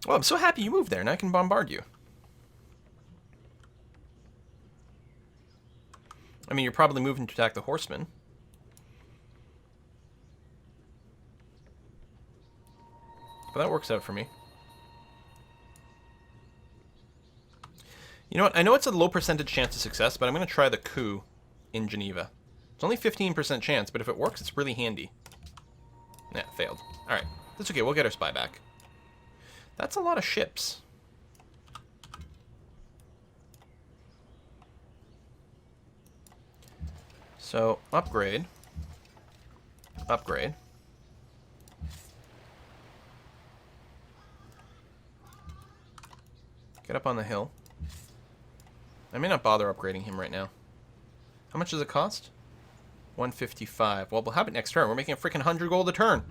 Well, I'm so happy you moved there, and I can bombard you. I mean, you're probably moving to attack the horsemen. But that works out for me. You know what? I know it's a low percentage chance of success, but I'm going to try the coup in Geneva. It's only 15% chance, but if it works, it's really handy. Nah, failed. Alright. That's okay. We'll get our spy back. That's a lot of ships. So, upgrade. Upgrade. Get up on the hill. I may not bother upgrading him right now. How much does it cost? 155. Well, we'll have it next turn. We're making a freaking 100 gold a turn.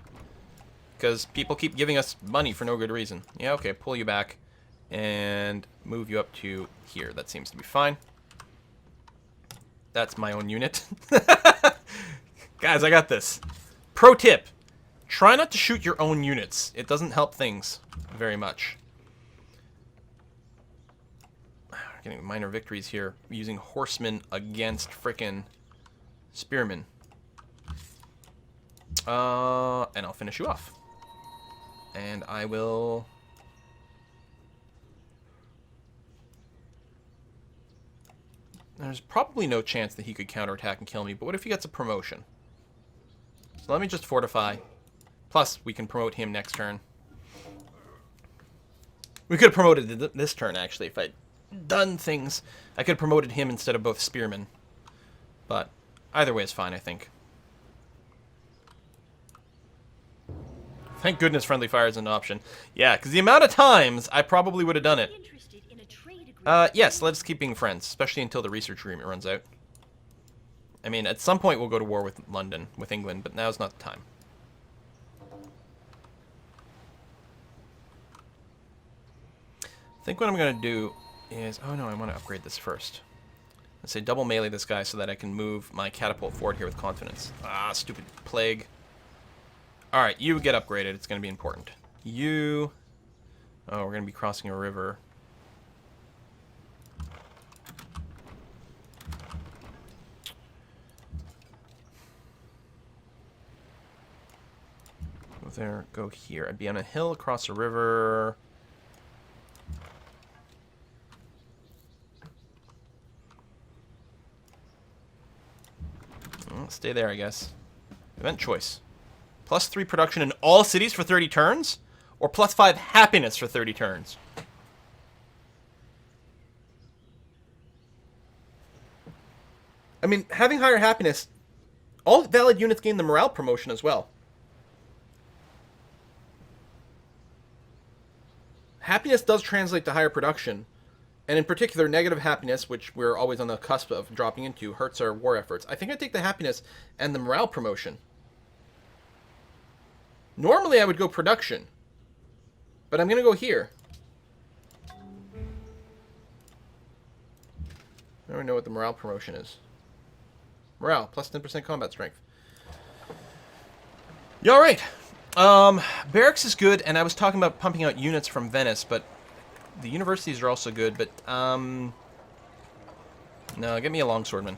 Because people keep giving us money for no good reason. Yeah, okay, pull you back. And move you up to here. That seems to be fine. That's my own unit. Guys, I got this. Pro tip. Try not to shoot your own units. It doesn't help things very much. Getting minor victories here. Using horsemen against frickin' spearmen. And I'll finish you off. And I will... There's probably no chance that he could counterattack and kill me, but what if he gets a promotion? So let me just fortify. Plus, we can promote him next turn. We could have promoted this turn, actually, if I'd done things. I could have promoted him instead of both spearmen. But either way is fine, I think. Thank goodness friendly fire is an option. Yeah, because the amount of times I probably would have done it. Yes, let's keep being friends, especially until the research agreement runs out. I mean, at some point we'll go to war with London, with England, but now's not the time. I think what I'm going to do is... Oh no, I want to upgrade this first. Let's say double melee this guy so that I can move my catapult forward here with confidence. Ah, stupid plague. Alright, you get upgraded. It's going to be important. You... Oh, we're going to be crossing a river. Go there, go here. I'd be on a hill across a river. Well, stay there, I guess. Event choice. +3 production in all cities for 30 turns? Or +5 happiness for 30 turns? I mean, having higher happiness, all valid units gain the morale promotion as well. Happiness does translate to higher production. And in particular, negative happiness, which we're always on the cusp of dropping into, hurts our war efforts. I think I'd take the happiness and the morale promotion. Normally I would go production. But I'm going to go here. I don't even know what the morale promotion is. Morale, +10% combat strength. Yeah, alright. Barracks is good, and I was talking about pumping out units from Venice, but the universities are also good, but, no, get me a longswordman.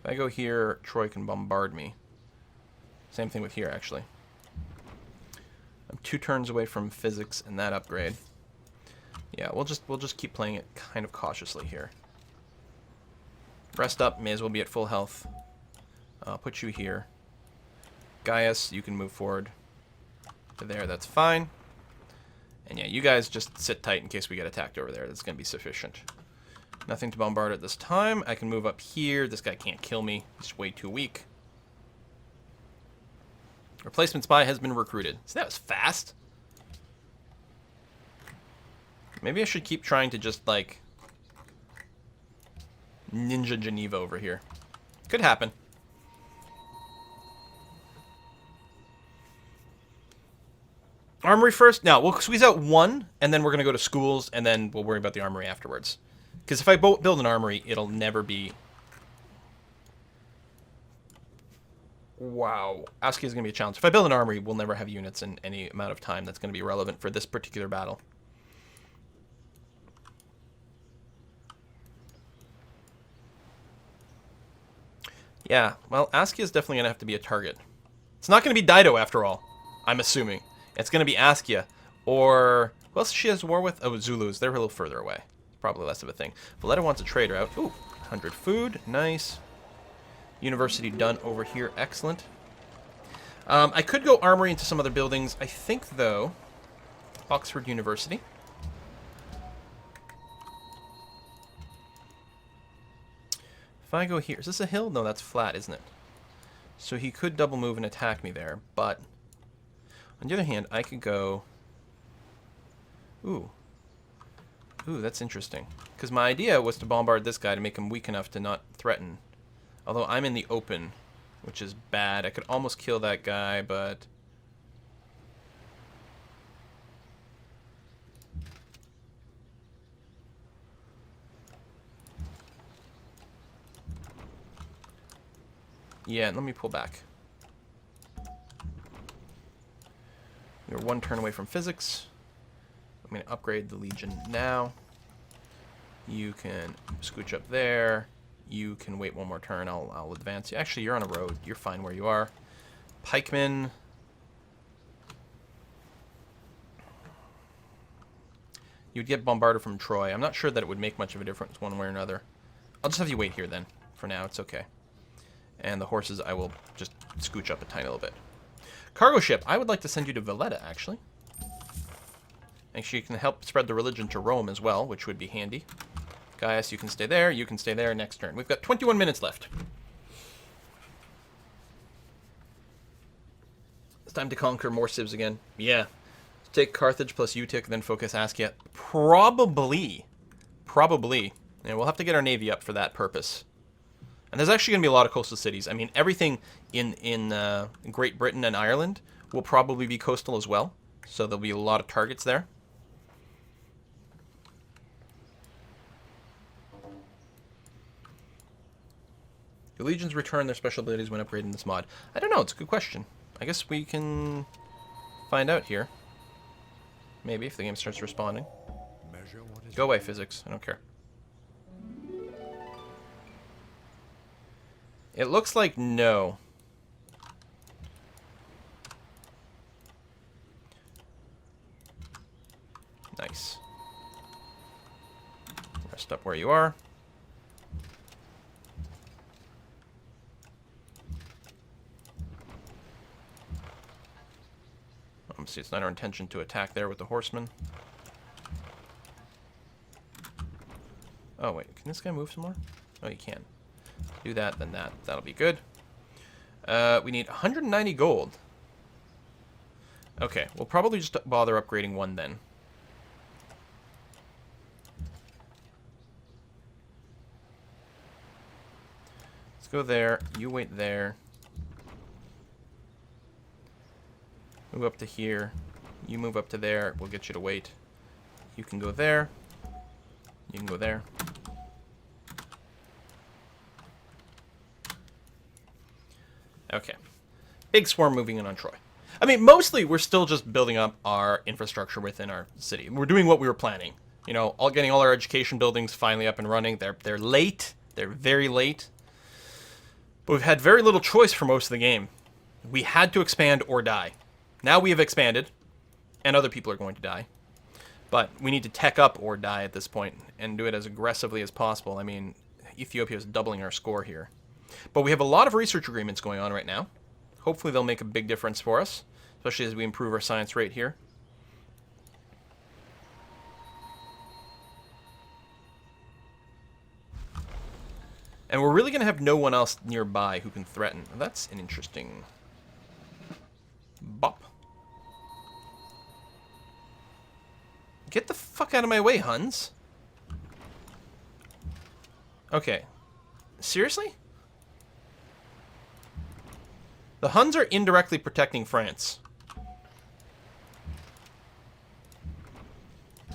If I go here, Troy can bombard me. Same thing with here, actually. I'm 2 turns away from physics and that upgrade. Yeah, we'll just keep playing it kind of cautiously here. Rest up, may as well be at full health. I'll put you here. Gaius, you can move forward to there, that's fine. And yeah, you guys just sit tight in case we get attacked over there. That's going to be sufficient. Nothing to bombard at this time. I can move up here. This guy can't kill me. He's way too weak. Replacement spy has been recruited. So that was fast. Maybe I should keep trying to just, like, ninja Geneva over here. Could happen. Armory first? No, we'll squeeze out 1, and then we're going to go to schools, and then we'll worry about the armory afterwards. Because if I build an armory, it'll never be... Wow. Askia is going to be a challenge. If I build an armory, we'll never have units in any amount of time that's going to be relevant for this particular battle. Yeah, well, Askia is definitely going to have to be a target. It's not going to be Dido, after all, I'm assuming. It's going to be Askia. Or, who else she has war with? Oh, Zulus. They're a little further away. Probably less of a thing. Valletta wants a trader out. Ooh, 100 food. Nice. University done over here. Excellent. I could go armory into some other buildings. I think, though, Oxford University. If I go here, is this a hill? No, that's flat, isn't it? So he could double move and attack me there, but on the other hand, I could go... Ooh. Ooh, that's interesting. Because my idea was to bombard this guy to make him weak enough to not threaten. Although I'm in the open, which is bad. I could almost kill that guy, but... Yeah, let me pull back. We're one turn away from physics. I'm going to upgrade the Legion now. You can scooch up there. You can wait one more turn. I'll advance you. Actually, you're on a road. You're fine where you are. Pikemen. You'd get bombarded from Troy. I'm not sure that it would make much of a difference one way or another. I'll just have you wait here then. For now, it's okay. And the horses, I will just scooch up a tiny little bit. Cargo ship. I would like to send you to Valletta, actually. Actually, you can help spread the religion to Rome as well, which would be handy. Gaius, you can stay there. You can stay there next turn. We've got 21 minutes left. It's time to conquer more civs again. Yeah. Take Carthage plus Utic, then focus Askia. Probably. Probably. And we'll have to get our navy up for that purpose. And there's actually going to be a lot of coastal cities. I mean, everything in Great Britain and Ireland will probably be coastal as well. So there'll be a lot of targets there. Do legions return their special abilities when upgrading this mod? I don't know. It's a good question. I guess we can find out here. Maybe if the game starts responding. Go away, physics. I don't care. It looks like no. Nice. Rest up where you are. See, it's not our intention to attack there with the horsemen. Oh, wait. Can this guy move some more? Oh, he can. Do that, then that. That'll be good. We need 190 gold. Okay, we'll probably just bother upgrading one then. Let's go there. You wait there. Move up to here. You move up to there. We'll get you to wait. You can go there. You can go there. Okay. Big swarm moving in on Troy. I mean, mostly we're still just building up our infrastructure within our city. We're doing what we were planning. You know, getting all our education buildings finally up and running. They're late. They're very late. But we've had very little choice for most of the game. We had to expand or die. Now we have expanded, and other people are going to die. But we need to tech up or die at this point, and do it as aggressively as possible. I mean, Ethiopia is doubling our score here. But we have a lot of research agreements going on right now. Hopefully they'll make a big difference for us, especially as we improve our science rate here. And we're really going to have no one else nearby who can threaten. That's an interesting... bop. Get the fuck out of my way, Huns. Okay. Seriously? The Huns are indirectly protecting France.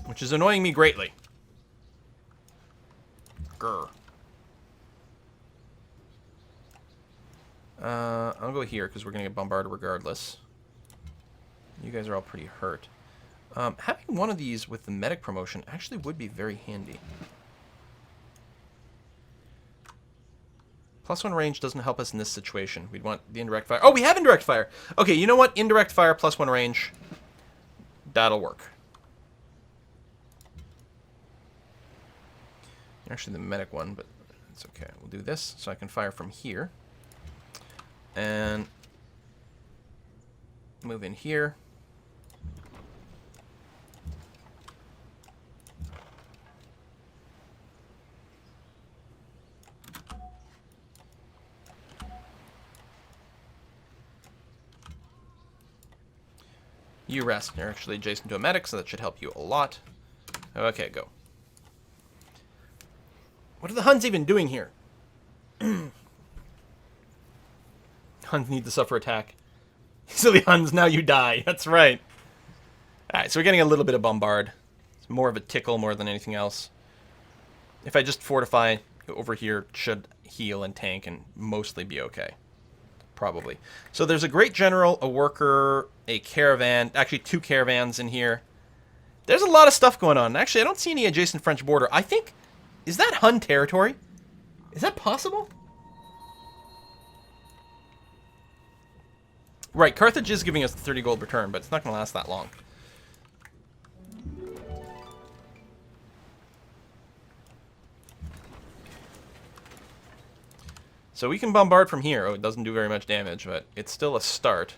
Which is annoying me greatly. Grr. I'll go here because we're going to get bombarded regardless. You guys are all pretty hurt. Having one of these with the medic promotion actually would be very handy. +1 range doesn't help us in this situation. We'd want the indirect fire. Oh, we have indirect fire! Okay, you know what? Indirect fire +1 range. That'll work. Actually, the medic one, but it's okay. We'll do this so I can fire from here. And move in here. You rest. You're actually adjacent to a medic, so that should help you a lot. Okay, go. What are the Huns even doing here? Huns need to suffer attack. Silly Huns, now you die. That's right. Alright, so we're getting a little bit of bombard. It's more of a tickle more than anything else. If I just fortify over here, should heal and tank and mostly be okay. Probably. So there's a great general, a worker, a caravan. Actually, 2 caravans in here. There's a lot of stuff going on. Actually, I don't see any adjacent French border. I think... Is that Hun territory? Is that possible? Right, Carthage is giving us the 30 gold return, but it's not going to last that long. So we can bombard from here. Oh, it doesn't do very much damage, but it's still a start.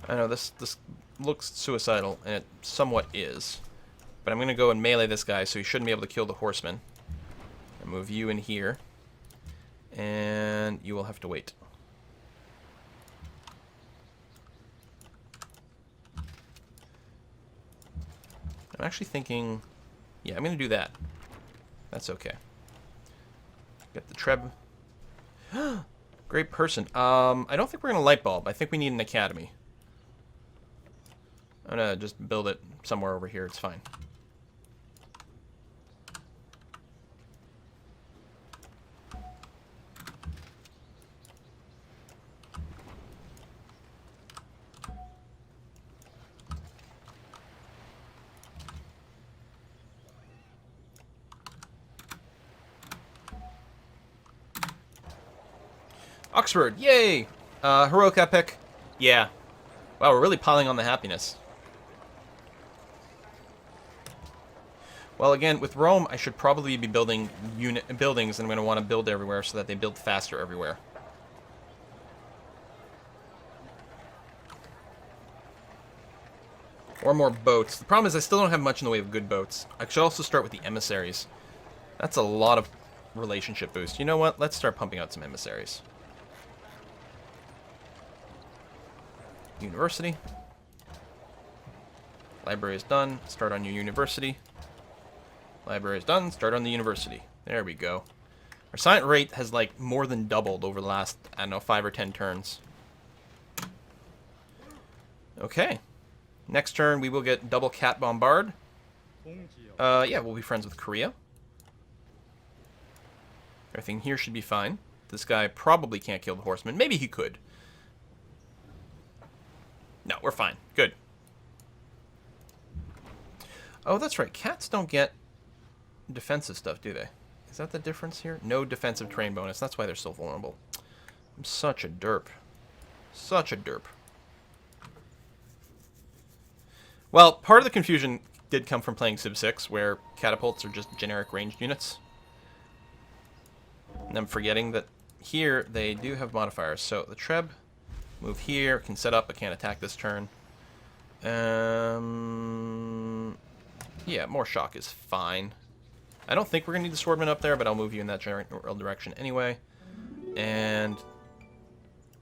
I know this looks suicidal, and it somewhat is. But I'm going to go and melee this guy, so he shouldn't be able to kill the horseman. And move you in here. And you will have to wait. I'm actually thinking... Yeah, I'm going to do that. That's okay. Get the Treb. Great person. I don't think we're going to light bulb. I think we need an academy. I'm going to just build it somewhere over here. It's fine. Oxford, yay! Heroic epic, yeah. Wow, we're really piling on the happiness. Well, again, with Rome, I should probably be building buildings, and I'm going to want to build everywhere so that they build faster everywhere. Or more boats. The problem is I still don't have much in the way of good boats. I should also start with the emissaries. That's a lot of relationship boost. You know what? Let's start pumping out some emissaries. University. Library is done. Start on your university. Library is done. Start on the university. There we go. Our science rate has like more than doubled over the last, I don't know, 5 or 10 turns. Okay. Next turn we will get double cat bombard. Yeah, we'll be friends with Korea. Everything here should be fine. This guy probably can't kill the horseman. Maybe he could. No, we're fine. Good. Oh, that's right. Cats don't get defensive stuff, do they? Is that the difference here? No defensive terrain bonus. That's why they're so vulnerable. I'm such a derp. Such a derp. Well, part of the confusion did come from playing Civ 6, where catapults are just generic ranged units. And I'm forgetting that here they do have modifiers. So the Treb, move here, can set up, but can't attack this turn. Yeah, more shock is fine. I don't think we're going to need the swordman up there, but I'll move you in that general direction anyway. And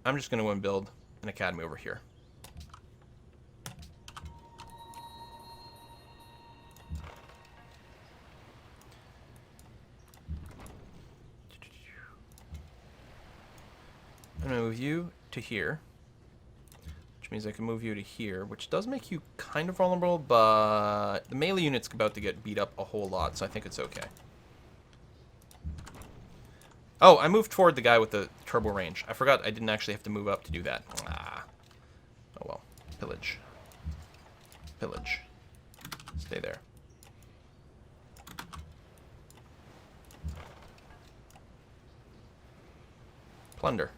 I'm just going to go and build an academy over here. I'm going to move you to here. Which means I can move you to here, which does make you kind of vulnerable, but the melee unit's about to get beat up a whole lot, so I think it's okay. Oh, I moved toward the guy with the turbo range. I forgot I didn't actually have to move up to do that. Ah. Oh well. Pillage. Pillage. Stay there. Plunder.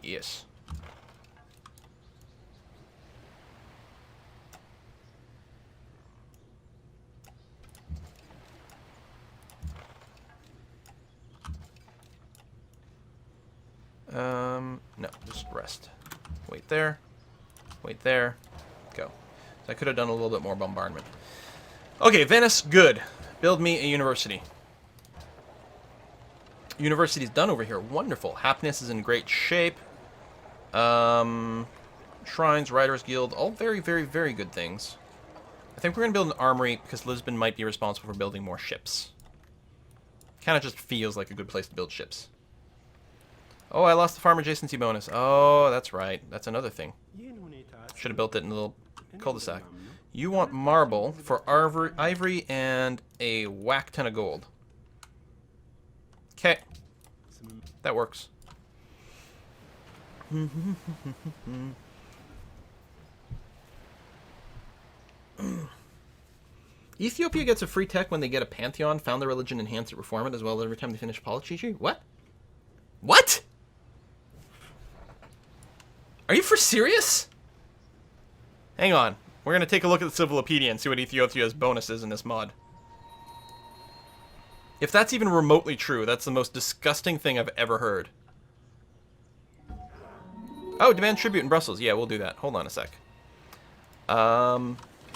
Yes. No, just rest. Wait there. Wait there. Go. So I could have done a little bit more bombardment. Okay, Venice, good. Build me a university. University's done over here. Wonderful. Happiness is in great shape. Shrines, Riders Guild, all very, very, very good things. I think we're going to build an armory because Lisbon might be responsible for building more ships. Kind of just feels like a good place to build ships. Oh, I lost the farm adjacency bonus. Oh, that's right. That's another thing. Should have built it in a little cul-de-sac. You want marble for ivory and a whack ton of gold. Okay. That works. Ethiopia gets a free tech when they get a pantheon, found their religion, enhance it, reform it, as well as every time they finish Polichichi? What? What? Are you for serious? Hang on. We're going to take a look at the Civilopedia and see what Ethiopia's bonus is in this mod. If that's even remotely true, that's the most disgusting thing I've ever heard. Oh, demand tribute in Brussels. Yeah, we'll do that. Hold on a sec.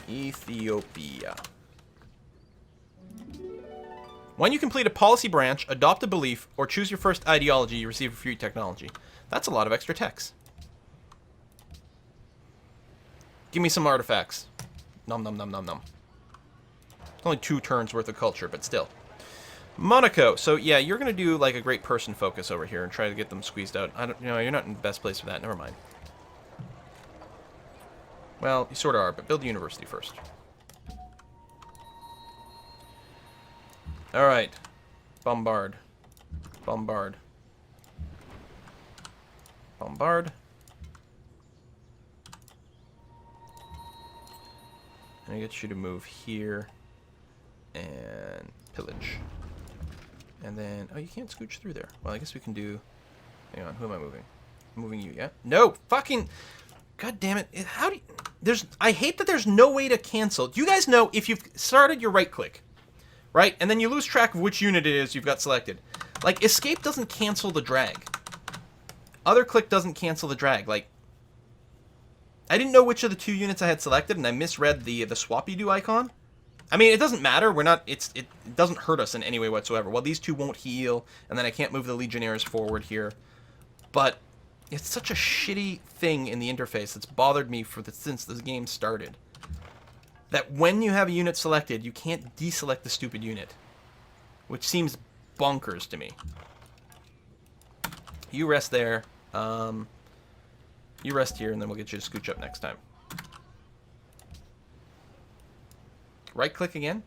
Ethiopia. When you complete a policy branch, adopt a belief, or choose your first ideology, you receive a free technology. That's a lot of extra techs. Give me some artifacts. Nom nom nom nom nom. It's only 2 turns worth of culture, but still. Monaco. So yeah, you're gonna do like a great person focus over here and try to get them squeezed out. I don't, you're not in the best place for that. Never mind. Well, you sort of are, but build the university first. All right, bombard, bombard, bombard. And I get you to move here and pillage. And then, oh, you can't scooch through there. Well, I guess we can do, hang on, who am I moving? I'm moving you, yeah? No, fucking, god damn it. How do you, I hate that there's no way to cancel. Do you guys know if you've started your right click, right? And then you lose track of which unit it is you've got selected. Like, escape doesn't cancel the drag. Other click doesn't cancel the drag. Like, I didn't know which of the 2 units I had selected, and I misread the swap you do icon. I mean, it doesn't matter. We're not. It doesn't hurt us in any way whatsoever. Well, these 2 won't heal, and then I can't move the Legionnaires forward here. But it's such a shitty thing in the interface that's bothered me since this game started. That when you have a unit selected, you can't deselect the stupid unit, which seems bonkers to me. You rest there. You rest here, and then we'll get you to scooch up next time. Right-click again?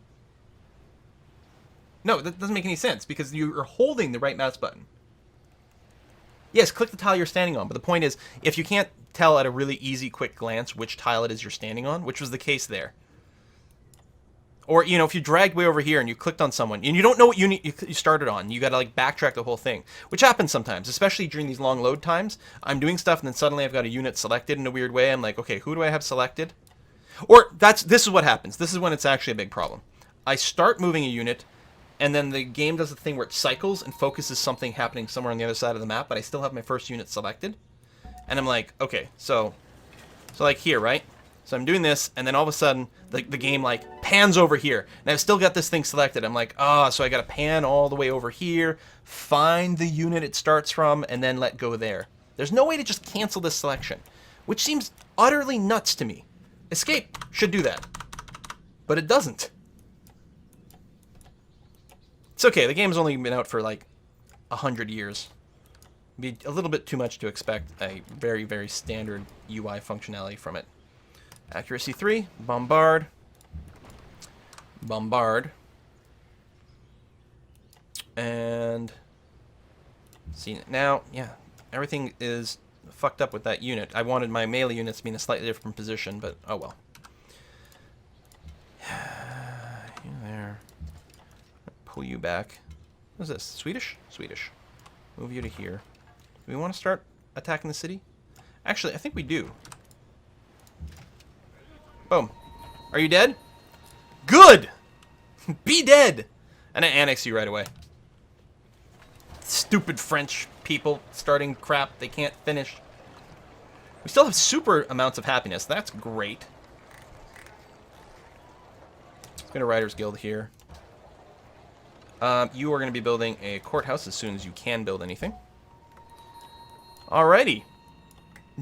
No, that doesn't make any sense, because you're holding the right mouse button. Yes, click the tile you're standing on, but the point is, if you can't tell at a really easy, quick glance which tile it is you're standing on, which was the case there. Or, you know, if you dragged way over here and you clicked on someone, and you don't know what unit you started on, you gotta, like, backtrack the whole thing. Which happens sometimes, especially during these long load times. I'm doing stuff, and then suddenly I've got a unit selected in a weird way. I'm like, okay, who do I have selected? Or, this is what happens. This is when it's actually a big problem. I start moving a unit, and then the game does a thing where it cycles and focuses something happening somewhere on the other side of the map, but I still have my first unit selected. And I'm like, okay, so like here, right? So I'm doing this, and then all of a sudden, the game, like, pans over here. And I've still got this thing selected. I'm like, so I gotta pan all the way over here, find the unit it starts from, and then let go there. There's no way to just cancel this selection, which seems utterly nuts to me. Escape should do that, but it doesn't. It's okay, the game's only been out for, like, 100 years. Be a little bit too much to expect a very, very standard UI functionality from it. Accuracy 3, bombard. Bombard. And see now, yeah, everything is fucked up with that unit. I wanted my melee units to be in a slightly different position, but oh well. You there. Pull you back. What is this? Swedish? Swedish. Move you to here. Do we want to start attacking the city? Actually, I think we do. Boom. Are you dead? Good! Be dead! And I annex you right away. Stupid French people starting crap they can't finish. We still have super amounts of happiness. That's great. Let's get a Writers Guild here. You are going to be building a courthouse as soon as you can build anything. Alrighty.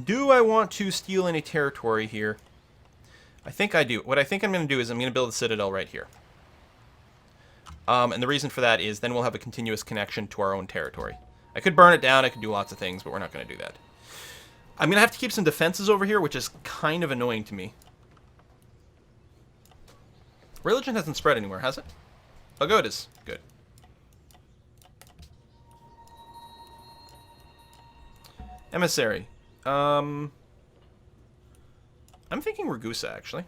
Do I want to steal any territory here? I think I do. What I think I'm going to do is I'm going to build a citadel right here. And the reason for that is then we'll have a continuous connection to our own territory. I could burn it down, I could do lots of things, but we're not going to do that. I'm going to have to keep some defenses over here, which is kind of annoying to me. Religion hasn't spread anywhere, has it? Oh, good, it is. Good. Emissary. I'm thinking Ragusa, actually.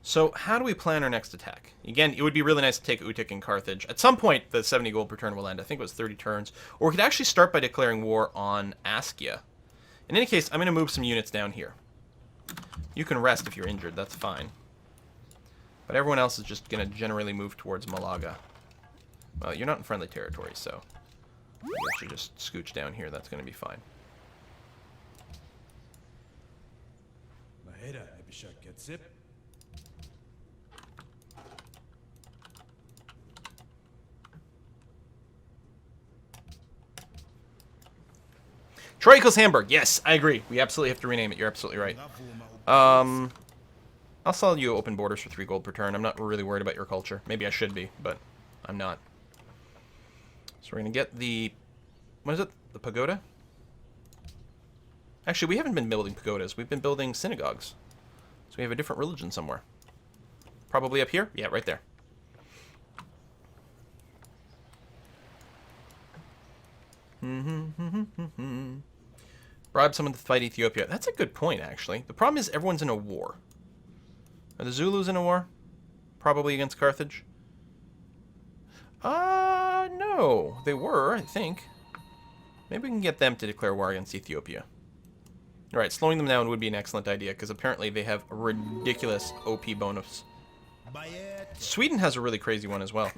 So, how do we plan our next attack? Again, it would be really nice to take Utik and Carthage. At some point, the 70 gold per turn will end. I think it was 30 turns. Or we could actually start by declaring war on Askia. In any case, I'm going to move some units down here. You can rest if you're injured, that's fine. But everyone else is just going to generally move towards Malaga. Well, you're not in friendly territory, so you should just scooch down here. That's going to be fine. Troy equals Hamburg. Yes, I agree. We absolutely have to rename it. You're absolutely right. I'll sell you open borders for 3 gold per turn. I'm not really worried about your culture. Maybe I should be, but I'm not. So we're going to get the... What is it? The pagoda? Actually, we haven't been building pagodas. We've been building synagogues. So we have a different religion somewhere. Probably up here? Yeah, right there. Bribe someone to fight Ethiopia. That's a good point, actually. The problem is everyone's in a war. Are the Zulus in a war? Probably against Carthage? No. They were, I think. Maybe we can get them to declare war against Ethiopia. Alright, slowing them down would be an excellent idea, because apparently they have a ridiculous OP bonus. Sweden has a really crazy one as well.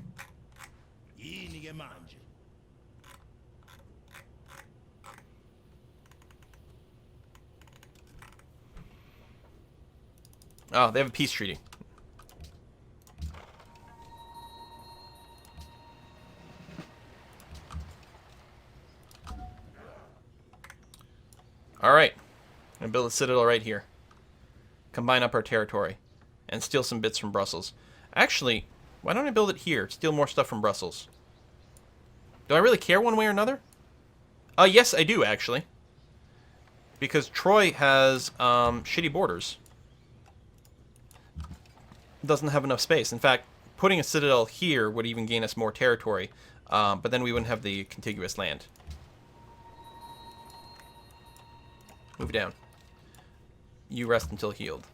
Oh, they have a peace treaty. Alright. I'm going to build a citadel right here. Combine up our territory. And steal some bits from Brussels. Actually, why don't I build it here? Steal more stuff from Brussels. Do I really care one way or another? Yes, I do, actually. Because Troy has shitty borders. Doesn't have enough space. In fact, putting a citadel here would even gain us more territory, but then we wouldn't have the contiguous land. Move down. You rest until healed.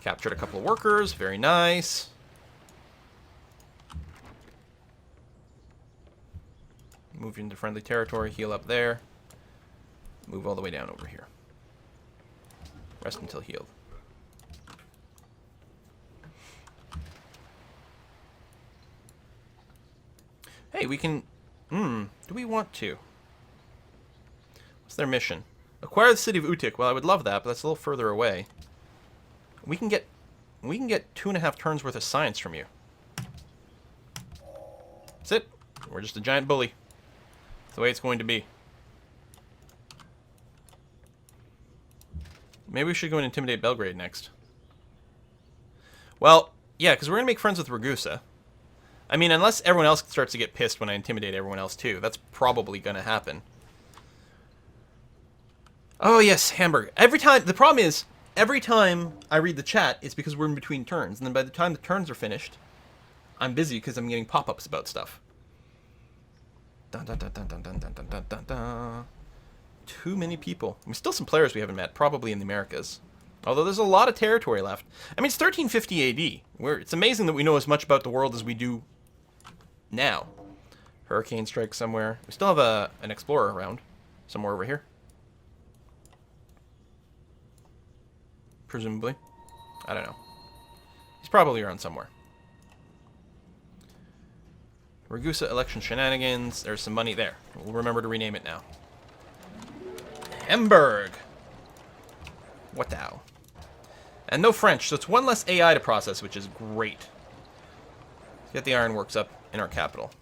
Captured a couple of workers. Very nice. Move into friendly territory. Heal up there. Move all the way down over here. Rest until healed. Hey, we can... do we want to? What's their mission? Acquire the city of Utik. Well, I would love that, but that's a little further away. We can get 2.5 turns worth of science from you. That's it. We're just a giant bully. That's the way it's going to be. Maybe we should go and intimidate Belgrade next. Well, Yeah, because we're going to make friends with Ragusa. I mean, unless everyone else starts to get pissed when I intimidate everyone else, too. That's probably going to happen. Oh, yes, Hamburg. Every time... The problem is, every time I read the chat, it's because we're in between turns. And then by the time the turns are finished, I'm busy because I'm getting pop-ups about stuff. Dun, dun, dun, dun, dun, dun, dun, dun, dun, dun. Too many people. I mean, still some players we haven't met, probably in the Americas. Although there's a lot of territory left. I mean, it's 1350 AD. It's amazing that we know as much about the world as we do now. Hurricane strikes somewhere. We still have an explorer around. Somewhere over here. Presumably. I don't know. He's probably around somewhere. Ragusa election shenanigans. There's some money there. We'll remember to rename it now. Hamburg. What thou? And no French, so it's one less AI to process, which is great. Let's get the ironworks up in our capital.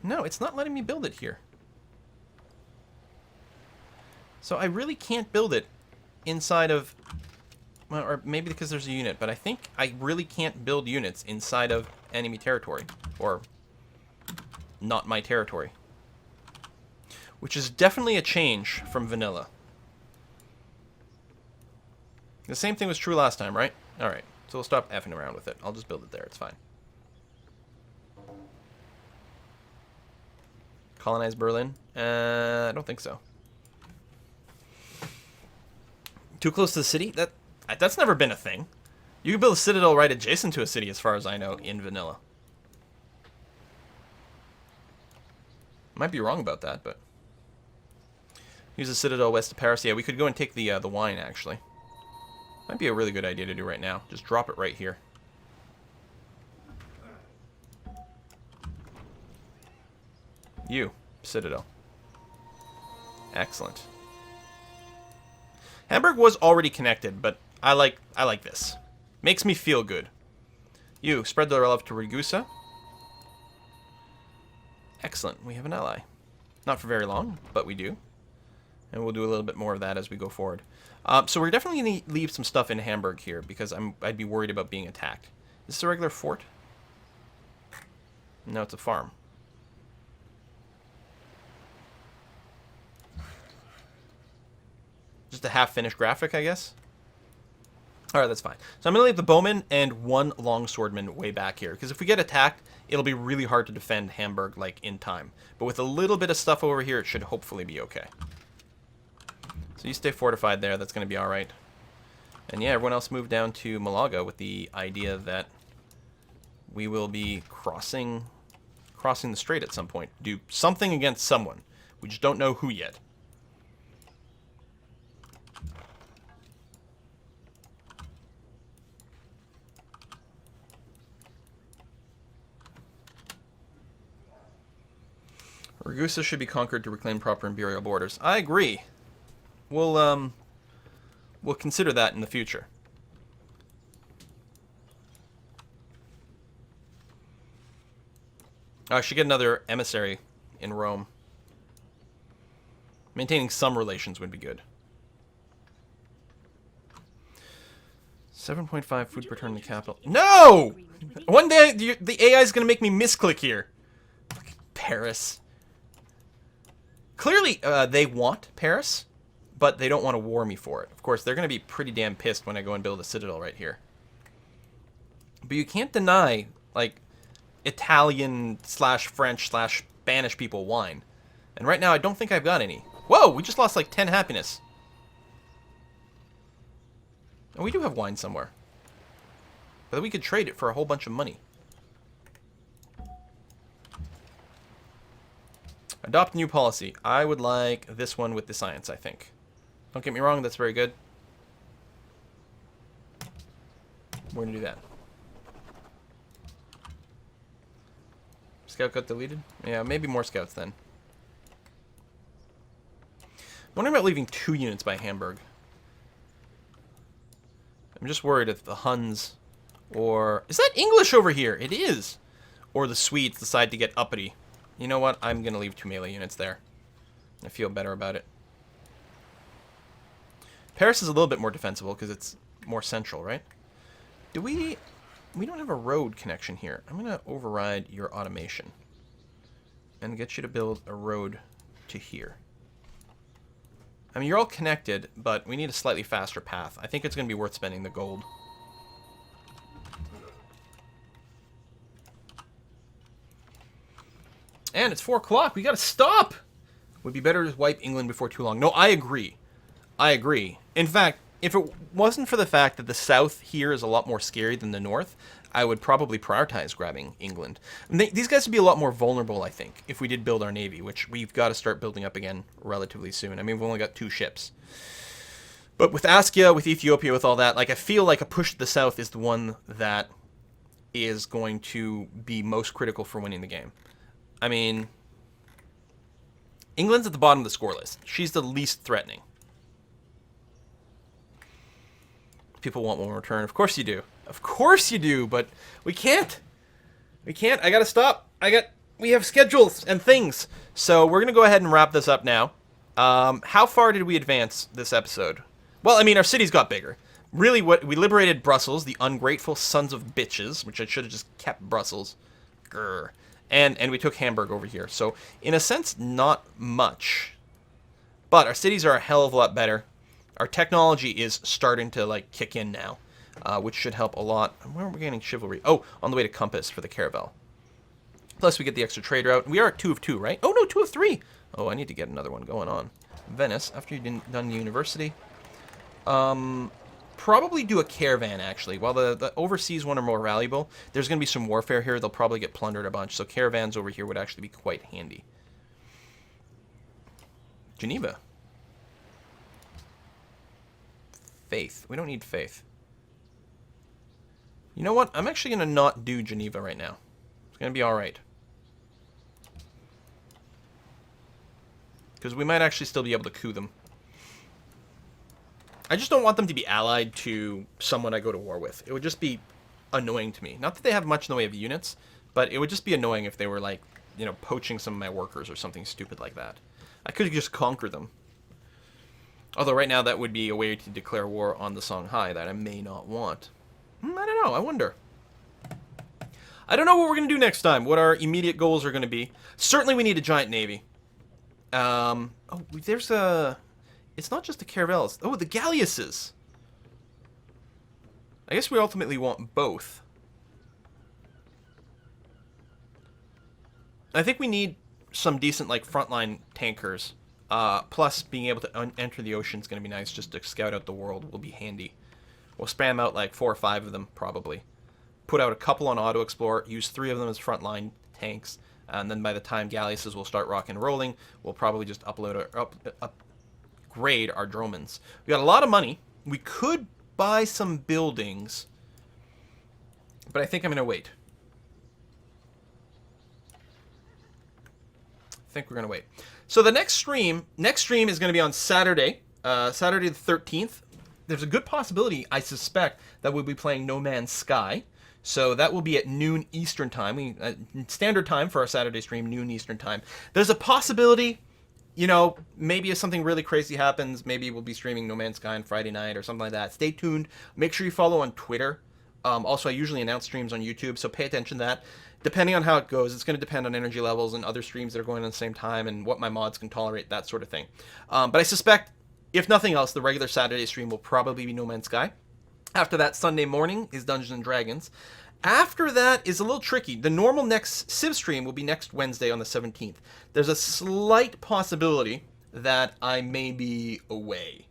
No, it's not letting me build it here. So I really can't build it inside of... Well, or maybe because there's a unit, but I think I really can't build units inside of enemy territory. Or not my territory. Which is definitely a change from vanilla. The same thing was true last time, right? Alright, so we'll stop effing around with it. I'll just build it there, it's fine. Colonize Berlin? I don't think so. Too close to the city? That's never been a thing. You can build a citadel right adjacent to a city, as far as I know, in vanilla. Might be wrong about that, but... Use a citadel west of Paris. Yeah, we could go and take the wine, actually. Might be a really good idea to do right now. Just drop it right here. You, citadel. Excellent. Hamburg was already connected, but I like this. Makes me feel good. You, spread the love to Ragusa. Excellent. We have an ally. Not for very long, but we do. And we'll do a little bit more of that as we go forward. So we're definitely going to leave some stuff in Hamburg here, because I'd be worried about being attacked. Is this a regular fort? No, it's a farm. Just a half-finished graphic, I guess? Alright, that's fine. So I'm going to leave the bowman and one longswordman way back here, because if we get attacked, it'll be really hard to defend Hamburg, like, in time. But with a little bit of stuff over here, it should hopefully be okay. So you stay fortified there, that's going to be alright. And yeah, everyone else moved down to Malaga with the idea that we will be crossing the strait at some point. Do something against someone. We just don't know who yet. Ragusa should be conquered to reclaim proper imperial borders. I agree. We'll consider that in the future. I should get another emissary in Rome. Maintaining some relations would be good. 7.5 food per turn in the capital. No! One day the AI is going to make me misclick here. Fucking Paris. Clearly, they want Paris, but they don't want to war me for it. Of course, they're going to be pretty damn pissed when I go and build a citadel right here. But you can't deny, like, Italian/French/Spanish people wine. And right now, I don't think I've got any. Whoa, we just lost like 10 happiness. Oh, we do have wine somewhere. But we could trade it for a whole bunch of money. Adopt new policy. I would like this one with the science, I think. Don't get me wrong, that's very good. We're going to do that. Scout got deleted? Yeah, maybe more scouts then. I'm wondering about leaving 2 units by Hamburg. I'm just worried if the Huns or... Is that English over here? It is! Or the Swedes decide to get uppity. You know what? I'm going to leave 2 melee units there. I feel better about it. Paris is a little bit more defensible because it's more central, right? Do we... We don't have a road connection here. I'm going to override your automation and get you to build a road to here. I mean, you're all connected, but we need a slightly faster path. I think it's going to be worth spending the gold. And it's 4 o'clock. We got to stop. Would be better to wipe England before too long. No, I agree. I agree. In fact, if it wasn't for the fact that the south here is a lot more scary than the north, I would probably prioritize grabbing England. And these guys would be a lot more vulnerable, I think, if we did build our navy, which we've got to start building up again relatively soon. I mean, we've only got 2 ships. But with Askia, with Ethiopia, with all that, like, I feel like a push to the south is the one that is going to be most critical for winning the game. I mean, England's at the bottom of the score list. She's the least threatening. People want one return. Of course you do. Of course you do, but we can't. We can't. I gotta stop. We have schedules and things. So we're gonna go ahead and wrap this up now. How far did we advance this episode? Well, I mean, our cities got bigger. Really, what we liberated Brussels, the ungrateful sons of bitches, which I should have just kept Brussels. Grr. And we took Hamburg over here. So, in a sense, not much. But our cities are a hell of a lot better. Our technology is starting to, like, kick in now, which should help a lot. Where are we getting chivalry? Oh, on the way to Compass for the caravel. Plus, we get the extra trade route. We are at 2 of 2, right? Oh, no, 2 of 3. Oh, I need to get another one going on. Venice, after you've done university. Probably do a caravan, actually. While the overseas one are more valuable, there's going to be some warfare here. They'll probably get plundered a bunch, so caravans over here would actually be quite handy. Geneva. Faith. We don't need faith. You know what? I'm actually going to not do Geneva right now. It's going to be alright. Because we might actually still be able to coup them. I just don't want them to be allied to someone I go to war with. It would just be annoying to me. Not that they have much in the way of units, but it would just be annoying if they were, like, you know, poaching some of my workers or something stupid like that. I could just conquer them. Although right now that would be a way to declare war on the Songhai that I may not want. I don't know. I wonder. I don't know what we're going to do next time, what our immediate goals are going to be. Certainly we need a giant navy. Oh, there's a... It's not just the caravels. Oh, the galleasses. I guess we ultimately want both. I think we need some decent, like, frontline tankers. Plus, being able to enter the ocean is going to be nice. Just to scout out the world will be handy. We'll spam out, like, 4 or 5 of them, probably. Put out a couple on Auto Explore. Use 3 of them as frontline tanks. And then by the time galleasses will start rocking and rolling, we'll probably just upgrade our dromons. We got a lot of money. We could buy some buildings, but I think I'm going to wait. I think we're going to wait. So the next stream is going to be on Saturday, Saturday the 13th. There's a good possibility, I suspect, that we'll be playing No Man's Sky. So that will be at noon Eastern time. Standard time for our Saturday stream, noon Eastern time. There's a possibility, you know, maybe if something really crazy happens, maybe we'll be streaming No Man's Sky on Friday night or something like that. Stay tuned. Make sure you follow on Twitter. Also, I usually announce streams on YouTube, so pay attention to that. Depending on how it goes, it's going to depend on energy levels and other streams that are going on at the same time and what my mods can tolerate, that sort of thing. But I suspect, if nothing else, the regular Saturday stream will probably be No Man's Sky. After that, Sunday morning is Dungeons and Dragons. After that is a little tricky. The normal next Civ stream will be next Wednesday on the 17th. There's a slight possibility that I may be away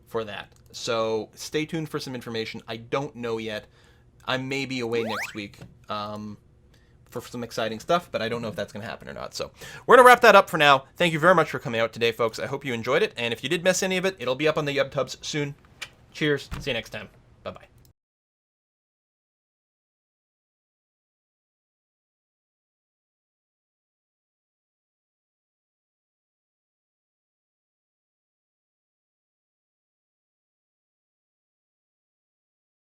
for that. So stay tuned for some information. I don't know yet. I may be away next week for some exciting stuff, but I don't know if that's going to happen or not. So we're going to wrap that up for now. Thank you very much for coming out today, folks. I hope you enjoyed it. And if you did miss any of it, it'll be up on the YubTubs soon. Cheers. See you next time. Bye-bye.